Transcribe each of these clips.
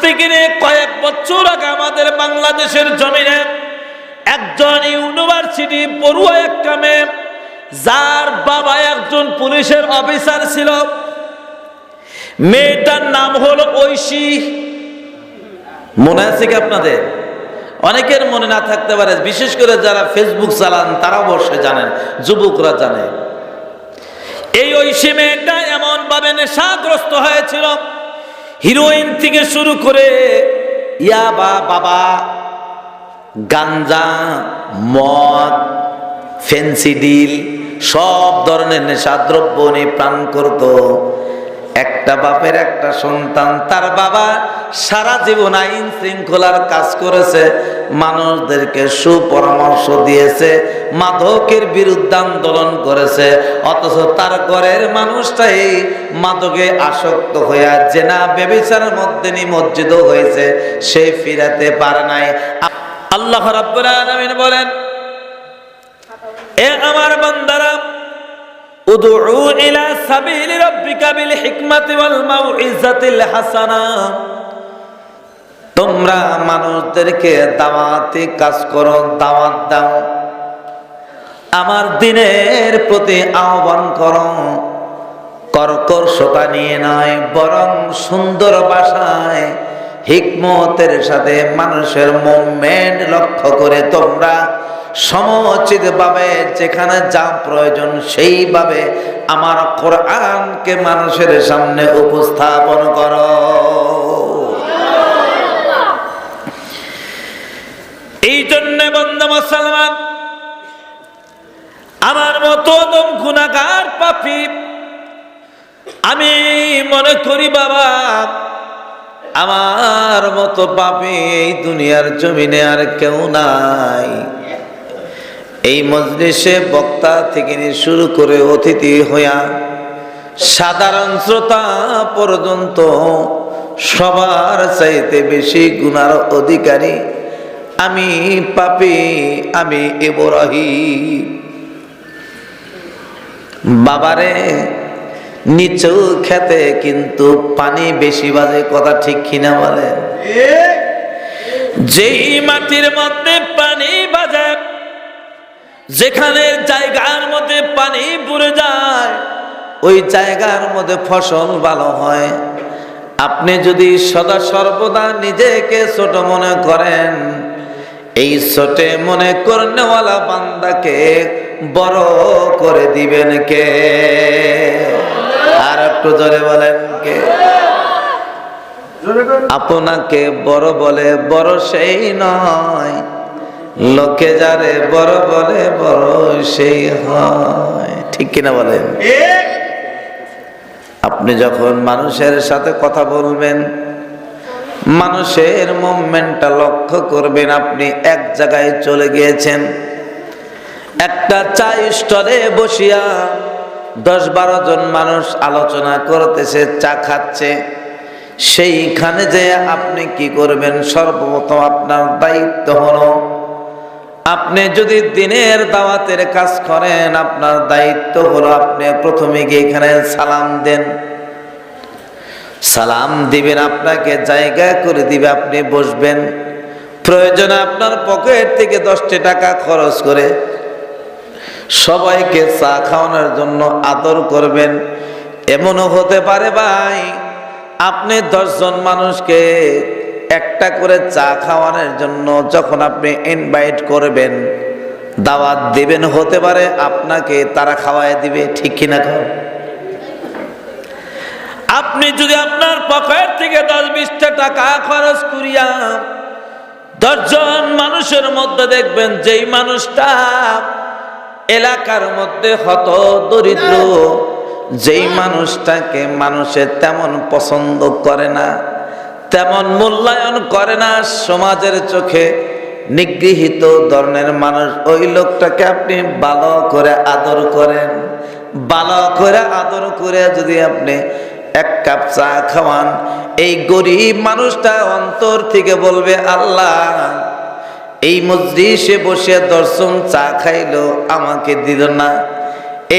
থেকে কয়েক বছর আগে আমাদের বাংলাদেশের জমিনে একজন ইউনিভার্সিটি পড়ুয়া একটা মেয়ে, যার বাবা একজন পুলিশের অফিসার ছিল, মেয়েটার নাম হলো ঐশী। মনে আছে কি আপনাদের? অনেকের মনে না থাকতে পারে, বিশেষ করে যারা ফেসবুক চালান তারা অবশ্যই জানেন, যুবকরা জানে। এই ঐশী মেয়েটা এমন ভাবে নেশাগ্রস্ত হয়েছিল, হিরোইন থেকে শুরু করে ইয়াবা, বাবা, গাঞ্জা, মদ, ফেন্সিডিল, সব ধরনের নেশাদ্রব্য নিয়ে প্রাণ করত। একটা বাপের একটা সন্তান, তার বাবা সারা জীবন আইন শৃঙ্খলার কাজ করেছে, মানুষদেরকে সুপরামর্শ দিয়েছে, মাদকের বিরুদ্ধে আন্দোলন করেছে, অথচ তার ঘরের মানুষটাই মাদকে আসক্ত হয়ে জেনা ব্যভিচারের মধ্যে নিমজ্জিত হয়েছে, সে ফিরাতে পারে নাই। আল্লাহ রাব্বুল আলামিন বলেন, এ আমার বান্দারা, উদউ ইলা সাবিলি রাব্বিকা বিল হিকমাতি ওয়াল মাউইজাতিল হাসানা, তোমরা মানুষদেরকে দাওয়াতি কাজ করো, দাওয়াত দাও, আমার দ্বীনের প্রতি আহ্বান করো। কর্কশতা নিয়ে নয়, বরং সুন্দর ভাষায় হিকমতের সাথে মানুষের মুভমেন্ট লক্ষ্য করে তোমরা সমুচিত ভাবে যেখানে যা প্রয়োজন সেইভাবে আমার কোরআনকে মানুষের সামনে উপস্থাপন করো। এই জন্য বন্ধু মুসলমান, আমার মতো দম গুনাহগার পাপী, আমি মনে করি বাবা, আমার মতো পাপী এই দুনিয়ার জমিনে আর কেউ নাই। এই মজলিসে বক্তা থেকে শুরু করে অতিথি হইয়া সাধারণ শ্রোতা পর্যন্ত সবার চাইতে বেশি গুনার অধিকারী আমি পাপী, আমি ইব্রাহিম। বাবারে, নিচু খেতে কিন্তু পানি বেশি বাজে, কথা ঠিক কিনা বলেন? যেই মাটির মধ্যে পানি বাজে, যেখানে জায়গার মধ্যে পানি পড়ে যায়, ওই জায়গার মধ্যে ফসল ভালো হয়। আপনি যদি সদা সর্বদা নিজেকে ছোট মনে করেন, এই ছোটে মনে করনেওয়ালা বান্দাকে বড় করে দিবেন কে? আর একটু জোরে বলেন কে? আপনাকে বড় বলে বড় সেই নয়, লোকে যারে বড় বলে বড় সেই হয়। ঠিক কিনা বলেন? আপনি যখন মানুষের সাথে কথা বলবেন, মানুষের মুভমেন্টটা লক্ষ্য করবেন। আপনি এক জায়গায় চলে গিয়েছেন, একটা চা স্টলে বসিয়া 10-12 জন মানুষ আলোচনা করতেছে, চা খাচ্ছে। সেইখানে যে আপনি কি করবেন? সর্বপ্রথম আপনার দায়িত্ব হলো, আপনি যদি দিনের দাওয়াতের কাজ করেন, আপনার দায়িত্ব হলো আপনি প্রথমে গিয়ে এখানে সালাম দেন। সালাম দিবেন, আপনাকে জায়গা করে দিবে, আপনি বসবেন। প্রয়োজনে আপনার পকেট থেকে 10টি টাকা খরচ করে সবাইকে চা খাওয়ানোর জন্য আদর করবেন। এমনও হতে পারে ভাই, আপনি 10 জন মানুষকে একটা করে চা খাওয়ানোর জন্য যখন আপনি ইনভাইট করবেন, দাওয়াত দিবেন, হতে পারে আপনাকে তারা খাওয়ায় দিবে। ঠিক কিনা? আপনি যদি আপনার পকেট থেকে 10-20টা টাকা খরচ করিয়া 10 জন মানুষের মধ্যে দেখবেন যেই মানুষটা এলাকার মধ্যে হত দরিদ্র, যেই মানুষটাকে মানুষে তেমন পছন্দ করে না, তেমন মূল্যায়ন করে না, সমাজের চোখে নিগৃহীত ধরনের মানুষ, ওই লোকটাকে আপনি ভালো করে আদর করেন। ভালো করে আদর করে যদি আপনি 1 কাপ চা খাওয়ান, এই গরিব মানুষটা অন্তর থেকে বলবে, আল্লাহ, এই মজলিসে বসে 10 জন চা খাইলো, আমাকে দিল না।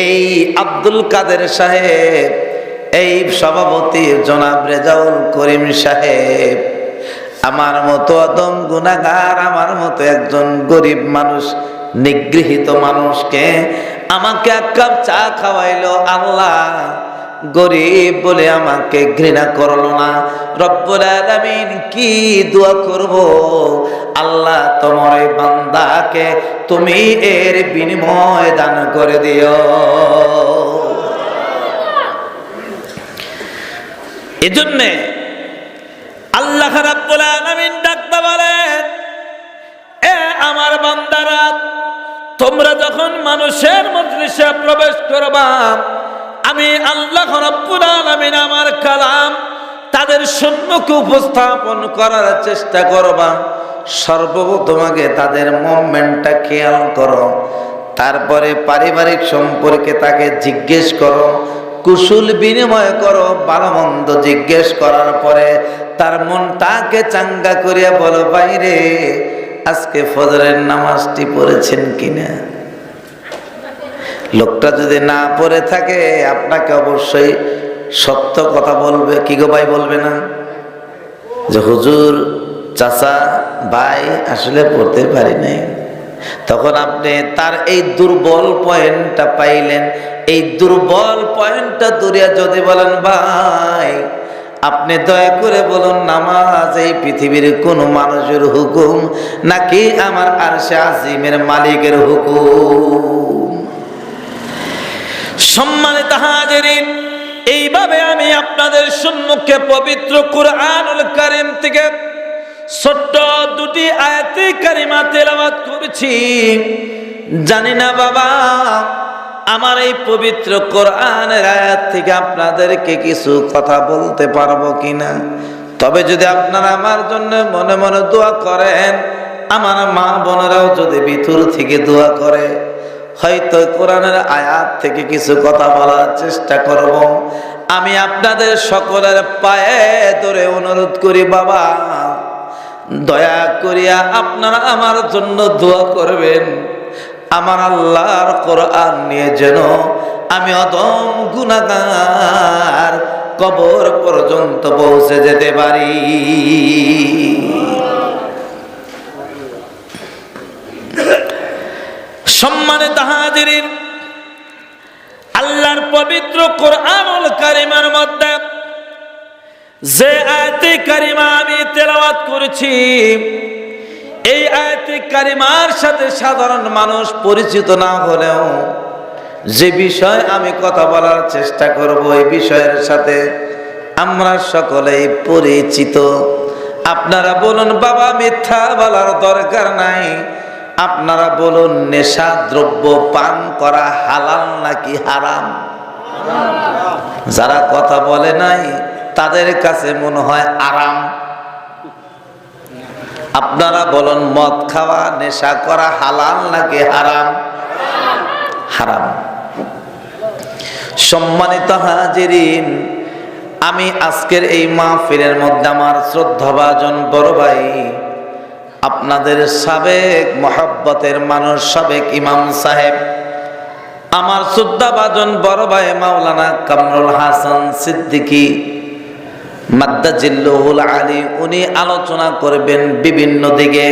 এই আব্দুল কাদের সাহেব, এই সভাপতি জনাব রেজাউল করিম সাহেব, আমার মতো অদম গুনাহগার, আমার মতো একজন গরিব মানুষ, নিগৃহীত মানুষকে আমাকে এক কাপ চা খাওয়াইলো। আল্লাহ গরিব বলে আমাকে ঘৃণা করলো না। রব্বুল আলামিন কি দোয়া করব, আল্লাহ তোমার এই বান্দাকে তুমি এর বিনিময় দান করে দিও। এজন্যে আল্লাহ রাব্বুল আলামিন ডাকতে বলেন, এ আমার বান্দারা, তোমরা যখন মানুষের মজলিসে প্রবেশ করবা, আমি আল্লাহ রাব্বুল আলামিন আমার কালাম তাদের সম্মুখে উপস্থাপন করার চেষ্টা করবা। সর্বপ্রথম আগে তাদের মুভমেন্টটা খেয়াল করো, তারপরে পারিবারিক সম্পর্কে তাকে জিজ্ঞেস করো, কুশল বিনিময় করো, ভালো মন্দ জিজ্ঞেস করার পরে তার মনটাকে চাঙ্গা করিয়া বলো, বাইরে আজকে ফজরের নামাজটি পড়েছেন কিনা। লোকটা যদি না পড়ে থাকে আপনাকে অবশ্যই সত্য কথা বলবে। কি গো ভাই, বলবে না যে হুজুর, চাচা, ভাই আসলে পড়তে পারি নাই। তখন আপনি তার এই দুর্বল পয়েন্টটা পাইলেন। এই দুর্বল পয়েন্টটা দূরে যদি বলেন, ভাই আপনি দয়া করে বলুন, নামাজ এই পৃথিবীর কোন মানুষের হুকুম নাকি আমার আরশে আজিমের মালিকের হুকুম? সম্মানিত হাজিরিন, এইভাবে আমি আপনাদের সম্মুখে পবিত্র কুরআনুল কারীম থেকে ছোট্ট দুটি আয়াতে কারিমা তেলাওয়াত করেছি। জানি না বাবা, আমার এই পবিত্র কোরআনের আয়াত থেকে আপনাদেরকে কিছু কথা বলতে পারবো কিনা। তবে যদি আপনারা আমার জন্য মনে মনে দোয়া করেন, আমার মা বোনেরাও যদি ভিতর থেকে দোয়া করে, হয়তো কোরআনের আয়াত থেকে কিছু কথা বলার চেষ্টা করব। আমি আপনাদের সকলের পায়ে ধরে অনুরোধ করি, বাবা দয়া করিয়া আপনারা আমার জন্য দোয়া করবেন। আমার আল্লাহর কোরআন নিয়ে যেন আমি অদম গুনাহগার কবর পর্যন্ত পৌঁছে যেতে পারি। সম্মানিত হাজিরিন, আল্লাহর পবিত্র কোরআনুল কারীমের মধ্যে যে আয়াতে কারিমা আমি তেলাওয়াত করেছি, এই আয়াতে কারিমার সাথে সাধারণ মানুষ পরিচিত না হলেও যে বিষয় আমি কথা বলার চেষ্টা করব, এই বিষয়ের সাথে আমরা সকলেই পরিচিত। আপনারা বলুন বাবা, মিথ্যা বলার দরকার নাই। আপনারা বলুন, নেশা দ্রব্য পান করা হালাল নাকি হারাম? যারা কথা বলে নাই তাদের কাছে মনে হয় আরাম। আপনারা বলুন, মদ খাওয়া, নেশা করা হালাল নাকি হারাম? হারাম। সম্মানিত হাজিরিন, আমি আজকের এই মাহফিলের মধ্যে আমার শ্রদ্ধাভাজন বড় ভাই, আপনাদের সাবেক মহব্বতের মানুষ, সাবেক ইমাম সাহেব, আমার শ্রদ্ধাভাজন বড় ভাই মাওলানা কামরুল হাসান সিদ্দিকী মাদ্দাজিল্লুহুল আলী, উনি আলোচনা করবেন বিভিন্ন দিকে।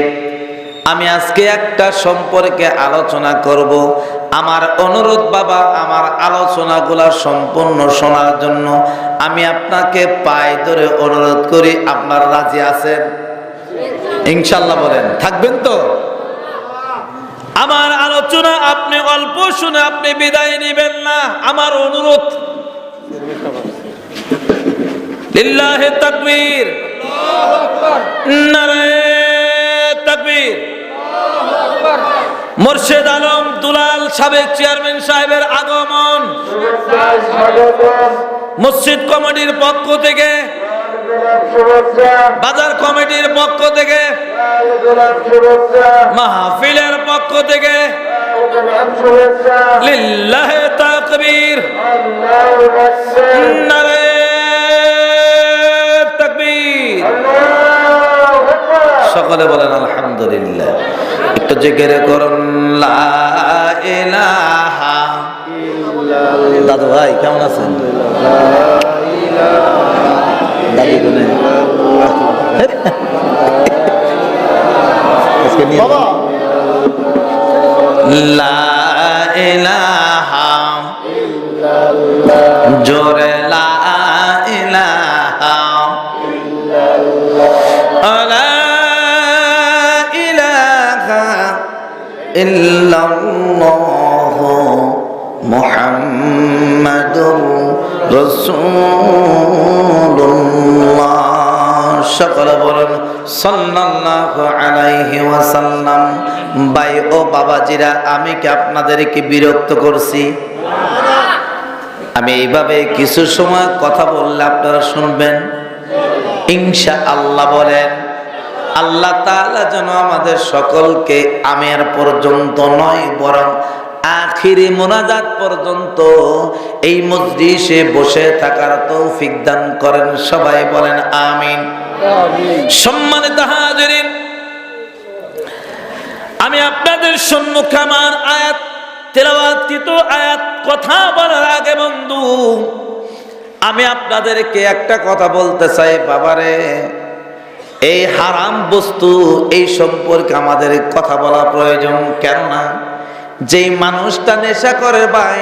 আমি আজকে একটা সম্পর্কে আলোচনা করব। আমার অনুরোধ বাবা, আমার আলোচনাগুলা সম্পূর্ণ শোনার জন্য আমি আপনাকে পায়ে ধরে অনুরোধ করি। আপনারা রাজি আছেন? ইনশাআল্লাহ বলেন, থাকবেন তো? আমার আলোচনা আপনি অল্প শুনে আপনি বিদায় নেবেন না, আমার অনুরোধ। লিল্লাহি তাকবীর, আল্লাহু আকবার, নারায়ে তাকবীর, আল্লাহু আকবার। মুর্শিদ আলম দুলাল সাবেক চেয়ারম্যান সাহেবের আগমন মসজিদ কমিটির পক্ষ থেকে, বাজার কমিটির পক্ষ থেকে, মাহফিলের পক্ষ থেকে লিল্লাহি তাকবীর, নারায়ে তাকবীর। সকলে বলেন আলহামদুলিল্লাহ। একটু জিকির করুন লা ইলাহা ইল্লাল্লাহ। দাদু ভাই কেমন আছেন? দাদি গুনে লা ইলাহা জোরে লা ইলাহা লা ইলাহা ইল্লাল্লাহ মুহাম্মাদুর রাসূলুল্লাহ। সকলে বলেন সাল্লাল্লাহু আলাইহি ওয়াসাল্লাম। ভাই ও বাবাজিরা, আমি কি আপনাদেরকে বিরক্ত করছি? আমি এইভাবে কিছু সময় কথা বললে আপনারা শুনবেন ইনশাআল্লাহ। বলেন আল্লাহ তাআলা যেন আমাদের সকলকে আমের পর্যন্ত নয় বরং আখিরি মোনাজাত পর্যন্ত এই মজলিসে বসে থাকার তৌফিক দান করেন। সবাই বলেন আমিন। সম্মানিত হাজিরিন, আমি আপনাদের সম্মুখে আমার আয়াত তেলাওয়াতকৃত আয়াত কথা বলার আগে বন্ধু, আমি আপনাদেরকে একটা কথা বলতে চাই। বাবারে, এই হারাম বস্তু এই সম্পর্কে আমাদের কথা বলা প্রয়োজন। কেননা যেই মানুষটা নেশা করে ভাই,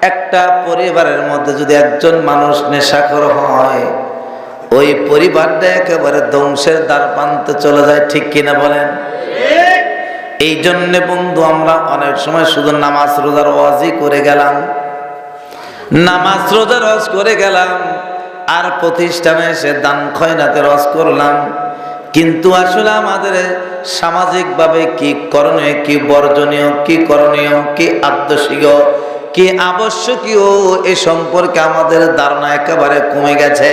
একটা পরিবারের মধ্যে যদি একজন মানুষ নেশাখোর হয়, ওই পরিবারটা একেবারে ধ্বংসের দ্বার প্রান্তে চলে যায়। ঠিক কিনা বলেন? এই জন্য বন্ধু, আমরা অনেক সময় শুধু নামাজ রোজার ওয়াজই করে গেলাম, নামাজ রোজার ওয়াজ করে গেলাম, আর প্রতিষ্ঠানে এসে দান খয়রাতের ওয়াজ করলাম, কিন্তু আসলে আমাদের সামাজিকভাবে কি করণীয়, কি বর্জনীয়, কি করণীয়, কি আবশ্যকীয়, কি আবশ্যকীয় এ সম্পর্কে আমাদের ধারণা একেবারে কমে গেছে।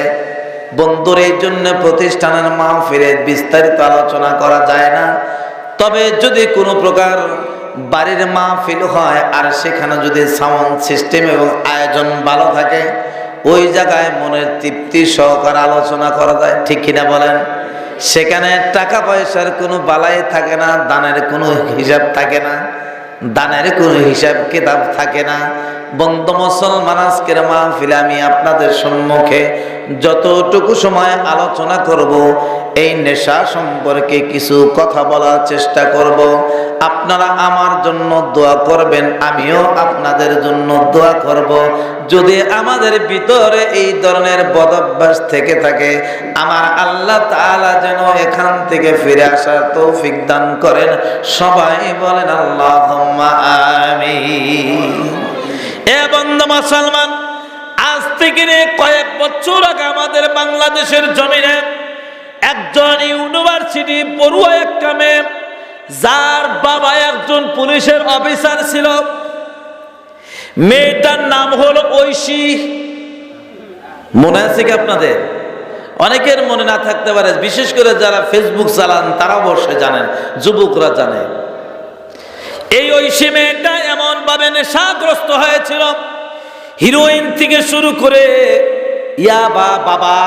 বন্ধুর এই জন্য প্রতিষ্ঠানের মাহফিলে বিস্তারিত আলোচনা করা যায় না। তবে যদি কোনো প্রকার বাড়ির মাহফিল হয় আর সেখানে যদি সাউন্ড সিস্টেম এবং আয়োজন ভালো থাকে, ওই জায়গায় মনের তৃপ্তি সহকারে আলোচনা করা যায়। ঠিক কিনা বলেন? সেখানে টাকা পয়সার কোনো বালাই থাকে না, দানের কোনো হিসাব থাকে না, দানের কোনো হিসাব কিতাব থাকে না। বন্ধু মুসলমান, আজকের মাহফিলে আমি আপনাদের সম্মুখে যতটুকু সময় আলোচনা করব, এই নেশা সম্পর্কে কিছু কথা বলার চেষ্টা করব। আপনারা আমার জন্য দোয়া করবেন, আমিও আপনাদের জন্য দোয়া করব। যদি আমাদের ভিতরে এই ধরনের বদঅভ্যাস থেকে থাকে, আমার আল্লাহ তাআলা যেন এখান থেকে ফিরে আসার তৌফিক দান করেন। সবাই বলেন আল্লাহুম্মা আমিন। এ বন্ধু মুসলমান, আজ থেকে কয়েক বছর আগে আমাদের বাংলাদেশের জমিনে একজন ইউনিভার্সিটি পড়ুয়া একটা মেয়ে, যার বাবা একজন পুলিশের অফিসার ছিল, মেয়েটার নাম হলো ঐশী। মনে আছে কি আপনাদের? অনেকের মনে না থাকতে পারে, বিশেষ করে যারা ফেসবুক চালান তারা অবশ্যই জানেন, যুবকরা জানে। এই ঐশী মেয়েটা এমন ভাবে নেশাগ্রস্ত হয়েছিল, হিরোইন থেকে শুরু করে ইয়াবা, বাবা,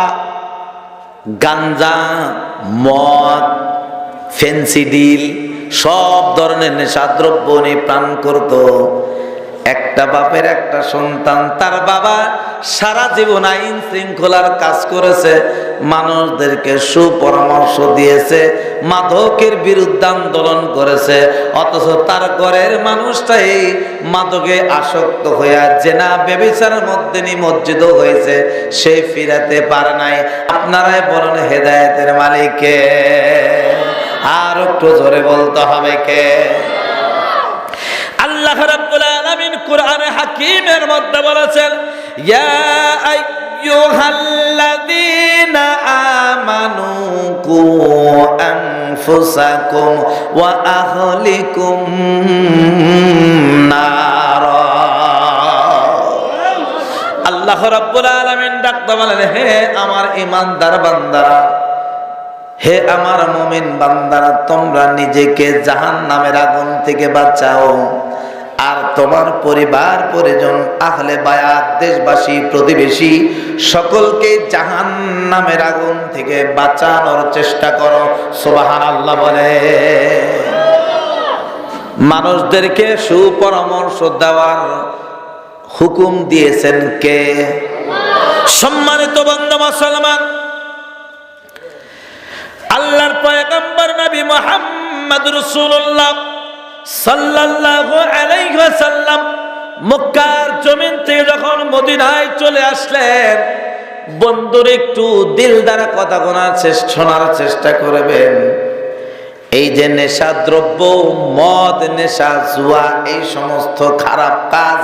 গাঞ্জা, মদ, ফেন্সিডিল, সব ধরনের নেশাদ্রব্য নিয়ে প্রাণ করত। একটা বাপের একটা সন্তান, তার বাবা সারা জীবন আইন শৃঙ্খলার কাজ করেছে, মানুষদেরকে সুপরামর্শ দিয়েছে, মাদকের বিরুদ্ধে আন্দোলন করেছে, অথচ তার ঘরের মানুষটাই মাদকে আসক্ত হয়ে জেনা ব্যভিচারের মধ্যে নিমজ্জিত হয়েছে, সে ফিরাতে পারে নাই। আপনারাই বলেন হেদায়েতের মালিক কে? আর একটু জোরে বলতে হবে কে? আল্লাহ রাব্বুল আলামিন কোরআনে হাকীমের মধ্যে বলেছেন, ইয়া আইয়ুহাল্লাযীনা আমানু কু আনফুসাকুম ওয়া আহলিকুম নারা। আল্লাহ রাব্বুল আলামিন ডাকতে বলেন, হে আমার ঈমানদার বান্দারা, হে আমার মুমিন বান্দারা, তোমরা নিজেকে জাহান্নামের আগুন থেকে বাঁচাও, আর তোমার পরিবার পরিজন, আহলে বায়াত, দেশবাসী, প্রতিবেশী সকলকে জাহান্নামের আগুন থেকে বাঁচানোর চেষ্টা করো। সুবহানাল্লাহ বলে। মানুষদেরকে সুপরামর্শ দেওয়ার হুকুম দিয়েছেন কে? সম্মানিত বন্ধু মুসলমান, আল্লাহর পয়গম্বর নবী মুহাম্মদ মুহাম্মাদুর রাসূলুল্লাহ সাল্লাল্লাহু আলাইহি ওয়াসাল্লাম মক্কার জমিন থেকে যখন মদিনায় চলে আসলেন, বন্ধুর একটু দিল দ্বারা কথা শোনার চেষ্টা করবেন। এই যে নেশা দ্রব্য, মদ, নেশা, জুয়া, এই সমস্ত খারাপ কাজ,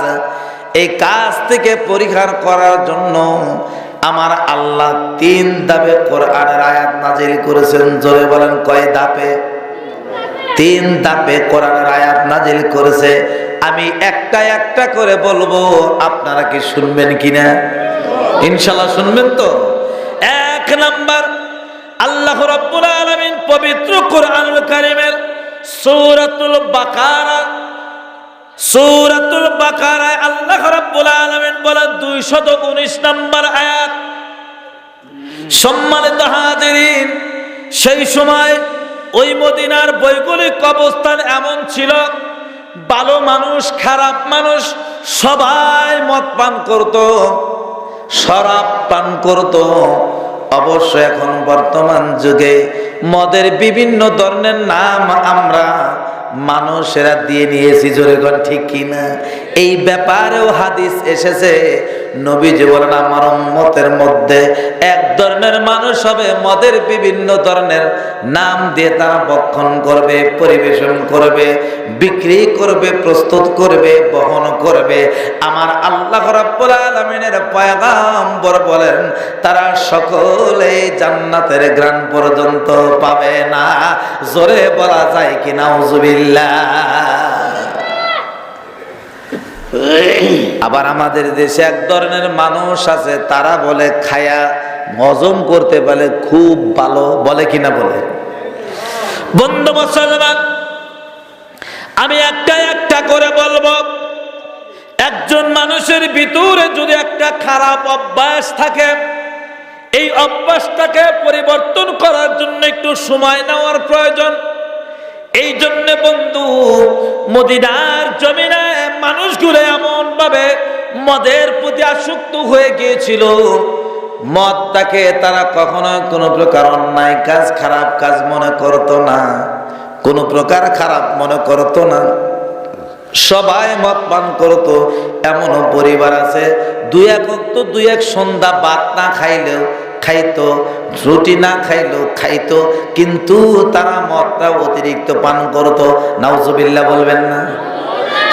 এই কাজ থেকে পরিহার করার জন্য আমার আল্লাহ 3 ধাপে কোরআনের আয়াত নাজিল করেছেন। জোরে বলেন, কয় ধাপে? 3 ধাপে কোরআনের আয়াত নাজিল করেছে। আমি একটা একটা করে বলবো, আপনারা কি শুনবেন কিনা? ইনশাআল্লাহ শুনবেন তো। 1 নাম্বার, আল্লাহ রাব্বুল আলামিন পবিত্র কোরআনুল কারীমের সূরাতুল বাকারায় আল্লাহ রাব্বুল আলামিন বলেন 219 নম্বর আয়াত। সম্মানিত হাজিরিন, সেই সময় ওই মদিনার ভৌগোলিক অবস্থান এমন ছিল, ভালো মানুষ, খারাপ মানুষ সবাই মদ পান করত, শরাব পান করত। অবশ্য এখন বর্তমান যুগে মদের বিভিন্ন ধরনের নাম আমরা মানুষেরা দিয়ে নিয়েছি। জোরে কোন ঠিক কিনা? এই ব্যাপারেও হাদিস এসেছে। নবীজি বলেন, আমার উম্মতের মধ্যে এক ধরনের মানুষ হবে, মদের বিভিন্ন ধরনের নাম দিয়ে তারা ভক্ষণ করবে, পরিবেশন করবে, বিক্রি করবে, প্রস্তুত করবে, বহন করবে। আমার আল্লাহ রাব্বুল আলামিনের পয়গম্বর বলেন, তারা সকলে জান্নাতের ঘ্রাণ পর্যন্ত পাবে না। জোরে বলা যায় কি নাউজুবিল্লাহ? আবার আমাদের দেশে এক ধরনের মানুষ আছে, তারা বলে খায়া হজম করতে পারে খুব ভালো, বলে কিনা বলে? বন্ধু মুসলমান, আমি একটা একটা করে বলবো। একজন মানুষের ভিতরে যদি একটা খারাপ অভ্যাস থাকে, এই অভ্যাসটাকে পরিবর্তন করার জন্য একটু সময় নেওয়ার প্রয়োজন। এই জন্য বন্ধু, মদিনার জমিনে মানুষগুলো এমন ভাবে মদের প্রতি আসক্ত হয়ে গিয়েছিল, মদটাকে তারা কখনো কোনো প্রকার অন্যায় কাজ, খারাপ কাজ মনে করত না, কোনো প্রকার খারাপ মনে করত না। সবাই মদ পান করত। এমনও পরিবার আছে, 2 সন্ধ্যা ভাত না খাইলেও খাইতো, রুটি না খাইলেও খাইতো, কিন্তু তারা মদটা অতিরিক্ত পান করত। নাউজুবিল্লাহ বলবেন না?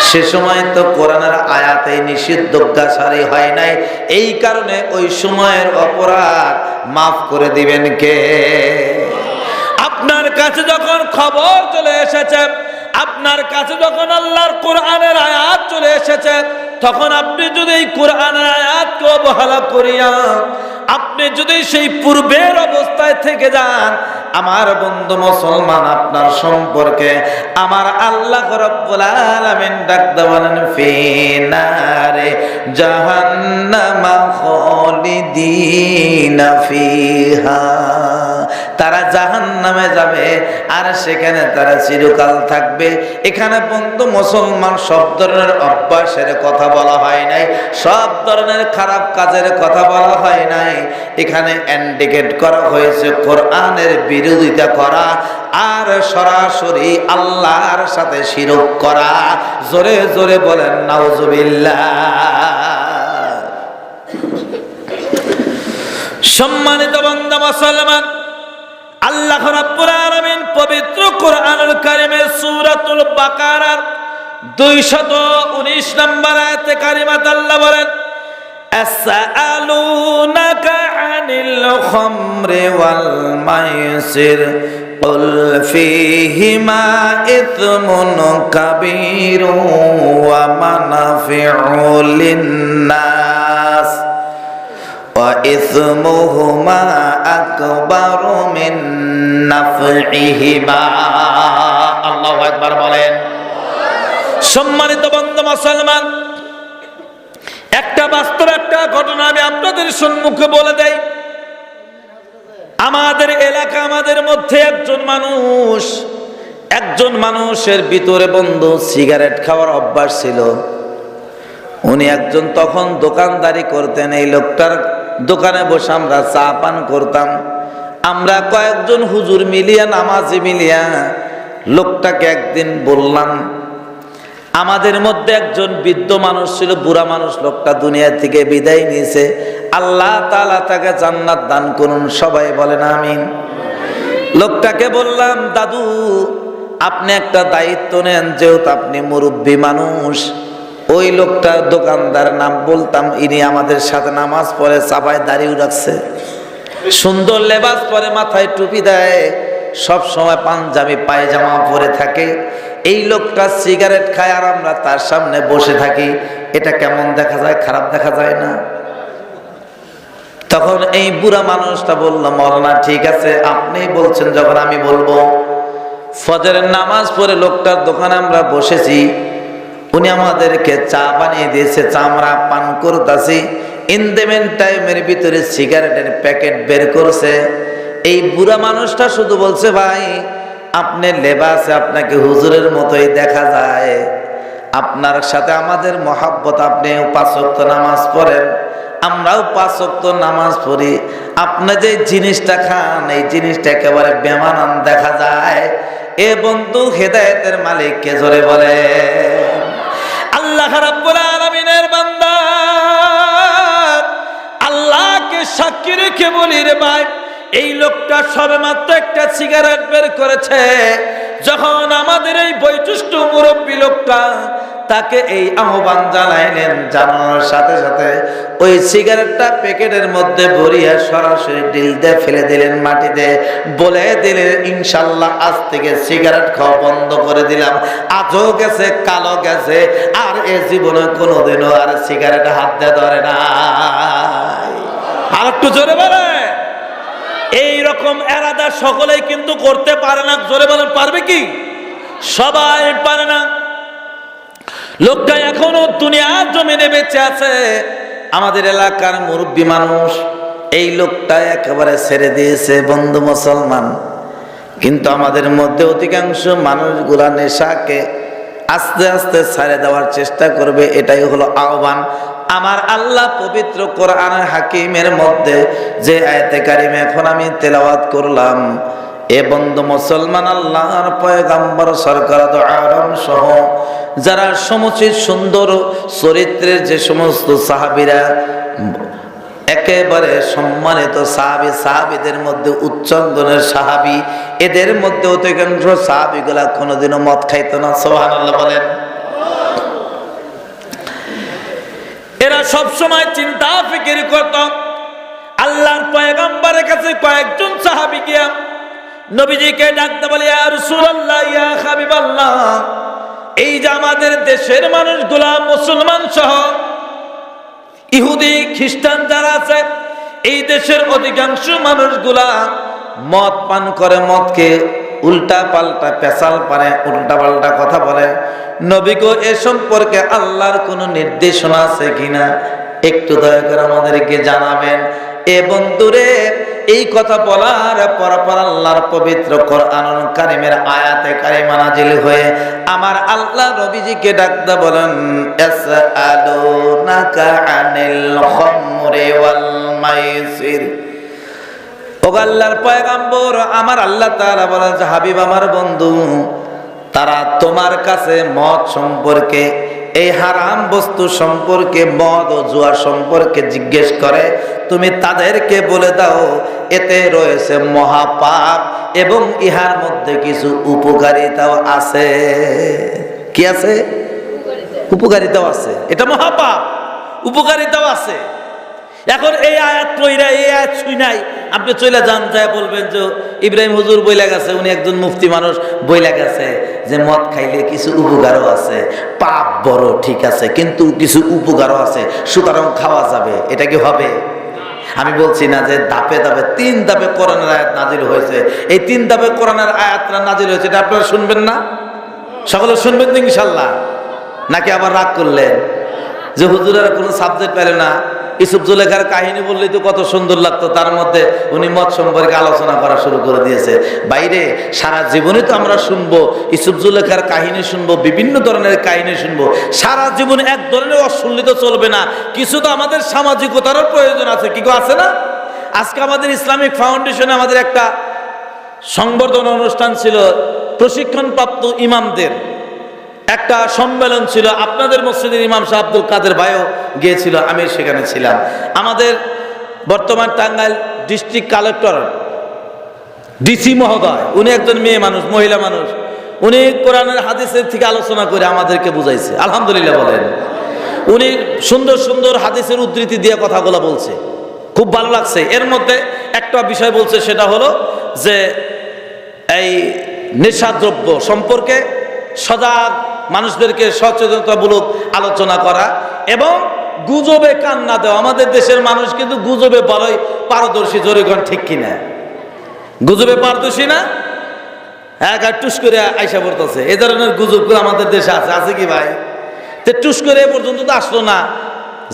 সে সময় তো কোরআনের আয়াতে নিষিদ্ধজ্ঞাসারী হয় নাই, এই কারণে ওই সময়ের অপরাধ মাফ করে দিবেন কে? আপনার কাছে যখন খবর চলে এসেছে, আপনার কাছে যখন আল্লাহর কোরআনের আয়াত চলে এসেছে, তখন আপনি যদি এই কোরআনের আয়াতকে অবহেলা করিয়া আপনি যদি সেই পূর্বের অবস্থায় থেকে যান, আমার বন্ধু মুসলমান, আপনার সম্পর্কে আমার আল্লাহ রাব্বুল আলামিন ডাকতে বলেন, ফি নারে জাহান্নামা খালিদিনা ফিহা। তারা জাহান্নামে যাবে আর সেখানে তারা চিরকাল থাকবে। এখানে বন্ধু মুসলমান সব ধরনের অভ্যাসের কথা বলা হয় নাই, সব ধরনের খারাপ কাজের কথা বলা হয় নাই। এখানে ইন্ডিকেট করা হয়েছে কোরআনের বিরোধিতা করা আর সরাসরি আল্লাহর সাথে শিরক করা। জোরে জোরে বলেন নাউজুবিল্লাহ। সম্মানিত বন্ধু মুসলমান, আল্লাহ রাব্বুল আলামিন পবিত্র কোরআনুল কারীমের সূরাতুল বাকারার 219 নম্বর আয়াতে কারিমাত আল্লাহ বলেন, আসআলুনাকা আনিল খামরি ওয়াল মাইসির কুল ফীহিমা ইথমুন কাবীরু ওয়া মানাফিউ লিন-নাস ওয়া ইসমুহুমা আকবারু মিন নাফইহিমা। আল্লাহু আকবার বলেন। সম্মানিত বন্ধু মুসলমান, একটা বাস্তব একটা ঘটনা আমি আপনাদের সম্মুখে বলে দেই। আমাদের এলাকা, আমাদের মধ্যে একজন মানুষের ভিতরে বন্ধু সিগারেট খাওয়ার অভ্যাস ছিল। উনি একজন তখন দোকানদারি করতেন। এই লোকটার দোকানে বসে আমরা চা পান করতাম। আমরা কয়েকজন হুজুর মিলিয়া, নামাজি মিলিয়া লোকটাকে একদিন বললাম, আমাদের মধ্যে একজন বৃদ্ধ মানুষ ছিল, বুড়া মানুষ, লোকটা দুনিয়া থেকে বিদায় নিয়েছে, আল্লাহ তাআলা তাকে জান্নাত দান করুন, সবাই বলেন আমিন। লোকটাকে বললাম, দাদু আপনি একটা দায়িত্ব নেন, যেহেতু আপনি মুরব্বী মানুষ। ওই লোকটার দোকানদার নাম বলতাম, ইনি আমাদের সাথে নামাজ পড়ে, চাপায় দাড়িও রাখছে, সুন্দর লেবাস পরে, মাথায় টুপি দেয়, সব সময় পাঞ্জাবি পায়জামা পরে থাকে। এই লোকটা সিগারেট খায় আর আমরা তার সামনে বসে থাকি, এটা কেমন দেখা যায়? খারাপ দেখা যায় না? তখন এই বুড়া মানুষটা বলল, মৌলানা ঠিক আছে, আপনি বলছেন যখন আমি বলবো। ফজরের নামাজ পড়ে লোকটার দোকানে আমরা বসেছি, উনি আমাদেরকে চা বানিয়ে দিয়েছে, চা আমরা পান করতেছি। ইন দ্য মেন টাইমের ভিতরে সিগারেটের প্যাকেট বের করছে। এই বুড়া মানুষটা শুধু বলছে, ভাই আপনি লেবাসে আপনাকে হুজুরের মতোই দেখা যায়, আপনার সাথে আমাদের মহাব্বত, আপনি 5 ওয়াক্ত নামাজ পড়েন, আমরাও 5 ওয়াক্ত নামাজ পড়ি, আপনি যে জিনিসটা খান এই জিনিসটা একেবারে বেমানান দেখা যায়। এ বন্ধু, হেদায়েতের মালিক কে জোরে বলে? আল্লাহ রাব্বুল আলামিনের বান্দা, আল্লাহকে সাক্ষী রেখে বলি রে ভাই, এই লোকটা সবেমাত্র একটা সিগারেট বের করেছে। যখন আমাদের এই বয়োজ্যেষ্ঠ মুরব্বী লোকটা তাকে এই আহ্বান জানাইলেন, জানানোর সাথে সাথে ওই সিগারেটটা প্যাকেটের মধ্যে ভরিয়ে সরাসরি ডিল দিয়ে ফেলে দিলেন মাটিতে, বলে দিলেন ইনশাল্লাহ আজ থেকে সিগারেট খাওয়া বন্ধ করে দিলাম, আজও গেছে কালো গেছে, আর এ জীবনে কোনোদিনও আর সিগারেটে হাত দিয়ে ধরে না। আর একটু জোরে বলে। এই রকম এরাদা সকলেই কিন্তু করতে পারে না, জোরে বলেন পারবে কি? সবাই পারে না। লোকটা এখনো দুনিয়ার জমিনে বেঁচে আছে, আমাদের এলাকার মুরব্বী মানুষ। এই লোকটা একেবারে ছেড়ে দিয়েছে বন্ধু মুসলমান, কিন্তু আমাদের মধ্যে অধিকাংশ মানুষগুলা নেশাকে আস্তে আস্তে ছেড়ে দেওয়ার চেষ্টা করবে, এটাই হলো আহ্বান। আমার আল্লাহ পবিত্র কোরআনের হাকিমের মধ্যে যে আয়াতে কারিমা এখন আমি তেলাওয়াত করলাম, এ বন্ধু মুসলমান, আল্লাহর পয়গম্বর সরকার দু আলম সহ যারা সমুচিত সুন্দর চরিত্রের যে সমস্ত সাহাবীরা, একেবারে সম্মানিত সাহাবী, সাহাবীদের মধ্যে উচ্চন্দনের সাহাবী, এদের মধ্যে অধিকাংশ সাহাবীগুলা কোনোদিনও মদ খাইতো না। সুবহানাল্লাহ বলেন। এরা সব সময় চিন্তা ফিকির করত। আল্লাহর পয়গম্বরের কাছে কয়েকজন সাহাবী গিয়া নবীজিকে ডাকতে বলে, ইয়া রাসূলুল্লাহ, ইয়া হাবিবাল্লাহ, এই যে আমাদের দেশের মানুষগুলা মুসলমান সহ ইহুদি খ্রিস্টান যারা আছে, এই দেশের অধিকাংশ মানুষগুলা মদ পান করে, মদকে উল্টা পাল্টা পেশাল পারে, উল্টা পাল্টা কথা বলে। নবী গো, এ সম্পর্কে আল্লাহর কোনো নির্দেশনা আছে কিনা একটু দয়া করে আমাদেরকে জানাবেন। এ বন্ধুরে, এই কথা বলার পর আল্লাহর পবিত্র কোরআনুল কারীমের আয়াতে কারিমা নাজিল হয়ে আমার আল্লাহ নবীজিকে ডাকতে বলেন, ইয়াসআলুনাকা আনিল খামরি ওয়াল মাইসির। ও আল্লাহর পয়গম্বর, আমার আল্লাহ তাআলা বলেন যে হাবিব আমার বন্ধু, তারা তোমার কাছে মদ সম্পর্কে, এই হারাম বস্তু সম্পর্কে, মদ ও জুয়া সম্পর্কে জিজ্ঞেস করে, তুমি তাদেরকে বলে দাও এতে রয়েছে মহাপাপ এবং ইহার মধ্যে কিছু উপকারিতাও আছে। কি আছে? উপকারিতাও আছে। এটা মহাপাপ, উপকারিতাও আছে। এখন এই আয়াত কইরা, এই আয়াত শুই নাই, আপনি চলে যান, যায় বলবেন যে ইব্রাহিম হুজুর বইলা গেছে, উনি একজন মুফতি মানুষ, বইলা গেছে যে মদ খাইলে কিছু উপকারও আছে, পাপ বড় ঠিক আছে, কিন্তু কিছু উপকারও আছে, সুতরাং খাওয়া যাবে। এটা কি হবে? আমি বলছি না যে ধাপে ধাপে 3 ধাপে কোরআনের আয়াত নাজিল হয়েছে, এই 3 ধাপে কোরআনের আয়াতটা নাজিল হয়েছে, এটা আপনারা শুনবেন না? সকলে শুনবেন তো ইনশাল্লাহ? নাকি আবার রাগ করলেন যে হুজুরের কোনো সাবজেক্ট পেলে না? ইউসুফ জুলেখার কাহিনী বললেই তো কত সুন্দর লাগতো, তার মধ্যে উনি মদ সম্পর্কে আলোচনা করা শুরু করে দিয়েছে। বাইরে সারা জীবনে তো আমরা শুনবো, ইউসুফ জুলেখার কাহিনী শুনবো, বিভিন্ন ধরনের কাহিনী শুনবো, সারা জীবনে এক ধরনের অশুনলে তো চলবে না, কিছু তো আমাদের সামাজিকতারও প্রয়োজন আছে। কি আছে না? আজকে আমাদের ইসলামিক ফাউন্ডেশনে আমাদের একটা সংবর্ধনা অনুষ্ঠান ছিল, প্রশিক্ষণপ্রাপ্ত ইমামদের একটা সম্মেলন ছিল। আপনাদের মসজিদের ইমাম শাহ আব্দুল কাদের ভাইও গিয়েছিল, আমি সেখানে ছিলাম। আমাদের বর্তমান টাঙ্গাইল ডিস্ট্রিক্ট কালেক্টর ডিসি মহোদয়, উনি একজন মেয়ে মানুষ, মহিলা মানুষ, উনি কোরআনের হাদিসের থেকে আলোচনা করে আমাদেরকে বুঝাইছে। আলহামদুলিল্লাহ বলেন। উনি সুন্দর সুন্দর হাদিসের উদ্ধৃতি দিয়ে কথাগুলো বলছে, খুব ভালো লাগছে। এর মধ্যে একটা বিষয় বলছে, সেটা হলো যে এই নেশাদ্রব্য সম্পর্কে সজাগ মানুষদেরকে সচেতনতামূলক আলোচনা করা এবং গুজবে কান না দেওয়া। আমাদের দেশের মানুষ কিন্তু গুজবে বড়ই পারদর্শী, জোরে কোন ঠিক কিনা? গুজবে পারদর্শী না? হ্যাঁ, টুস করে আইসা পড়তেছে। এ ধরনের গুজব আমাদের দেশে আছে কি ভাই? তো টুস করে এ পর্যন্ত তো আসলো না।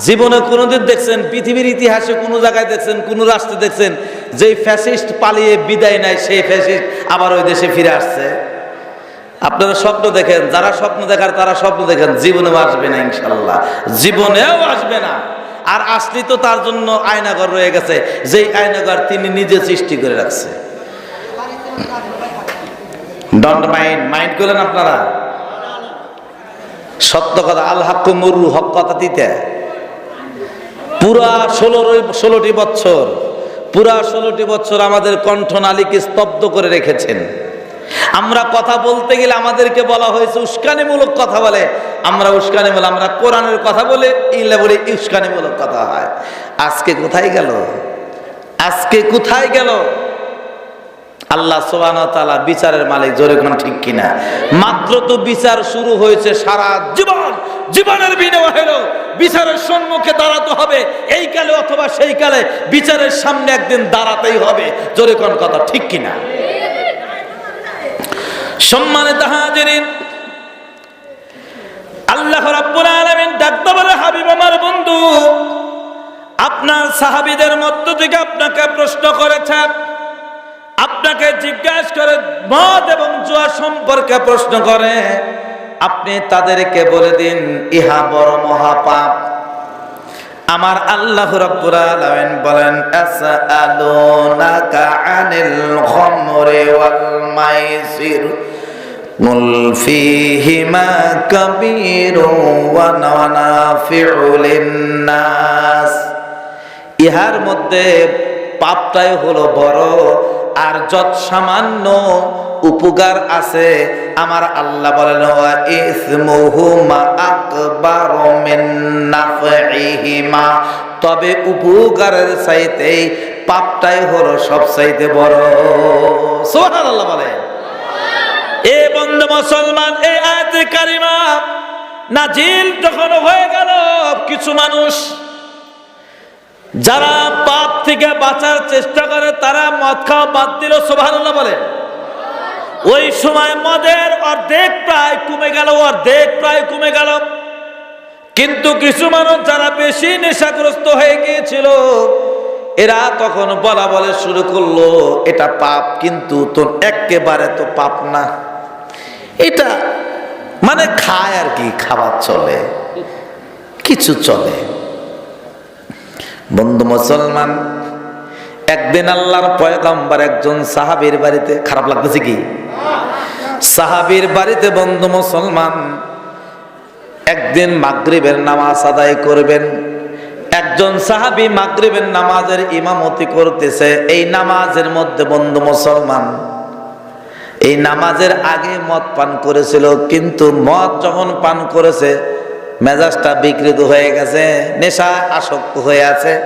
জীবনে কোনোদিন দেখছেন, পৃথিবীর ইতিহাসে কোনো জায়গায় দেখছেন, কোনো রাষ্ট্রে দেখছেন যেই ফ্যাসিস্ট পালিয়ে বিদায় নেয়, সেই ফ্যাসিস্ট আবার ওই দেশে ফিরে আসছে? আপনারা স্বপ্ন দেখেন, যারা স্বপ্ন দেখার তারা স্বপ্ন দেখেন, জীবনেও আসবে না, ইনশাল্লাহ জীবনেও আসবে না। আর আসলি তো তার জন্য আয়নাঘর রয়ে গেছে, যেই আয়নাঘর তিনি নিজে সৃষ্টি করে রাখছে। ডন্ট মাইন্ড করলেন আপনারা? সত্য কথা, আল হক মরু, হক কথা দিতে পুরা 16টি বছর আমাদের কণ্ঠনালীকে স্তব্ধ করে রেখেছেন। আমরা কথা বলতে গেলে আমাদেরকে বলা হয়েছে উস্কানিমূলক কথা বলে, আমরা উস্কানিমূলক, আমরা কোরআনের কথা বলে ইংলা বলে উস্কানিমূলক কথা হয়। আজকে কোথায় গেল? আল্লাহ সুবহানাহু ওয়া তাআলা বিচারের মালিক, জোরে কোন ঠিক কিনা? মাত্র তো বিচার শুরু হয়েছে, সারা জীবনের বিনিময় হলো বিচারের সম্মুখে দাঁড়াতে হবে, এই কালে অথবা সেই কালে বিচারের সামনে একদিন দাঁড়াতেই হবে, জোরে কোন কথা ঠিক কিনা? সম্মানিত হাজিরিন, আল্লাহ রাব্বুল আলামিন ডাকতে বলে, হাবিব আমার বন্ধু, আপনার সাহাবীদের মধ্য থেকে আপনাকে প্রশ্ন করেছে, আপনাকে জিজ্ঞাসা করে মদ এবং জুয়া সম্পর্কে প্রশ্ন করে, আপনি তাদেরকে বলে দিন ইহা বড় মহাপাপ। আমার আল্লাহ রাব্বুল আলামিন বলেন, আসআলুনাকা আনিল খামরি ওয়াল মাইসির কুল ফীহিমা কাবীরুন ওয়া মানাফিউ লিন-নাস। ইহার মধ্যে পাপটাই হলো বড়, আর যত সামান্য উপকার আছে আমার আল্লাহ বলেন ওয়া ইসমুহুমা আকবারু মিন নাফইহিমা, তবে উপকারের চাইতে পাপটাই হলো সবচাইতে বড়। সুবহানাল্লাহ বলে। এ বন্ধু মুসলমান, এই আয়াতে কারিমা নাজিল যখন হয়ে গেল, কিছু মানুষ যারা পাপ থেকে বাঁচার চেষ্টা করে তারা মদ খাওয়া বাদ দিল। সুবহানাল্লাহ বলে। ওই সময় মদের অর্ধেক প্রায় কমে গেল। কিন্তু কিছু মানুষ যারা বেশি নেশাগ্রস্ত হয়ে গিয়েছিল, এরা তখন বলে শুরু করলো, এটা পাপ, কিন্তু তো একেবারে তো পাপ না, এটা মানে খায় আর কি, খাবার চলে, কিছু চলে। বন্ধু মুসলমান, একদিন আল্লাহর পয়গম্বর একজন সাহাবীর বাড়িতে, খারাপ লাগতেছে কি? সাহাবীর বাড়িতে বন্ধু মুসলমান একদিন মাগরিবের নামাজ আদায় করবেন। একজন সাহাবী মাগরিবের নামাজের ইমামতি করতেছে। এই নামাজের মধ্যে বন্ধু মুসলমান, এই নামাজের আগে মদ পান করেছিল, কিন্তু মদ যখন পান করেছে মেজাজটা বিকৃত হয়ে গেছে, নেশা আসক্ত হয়ে আছে।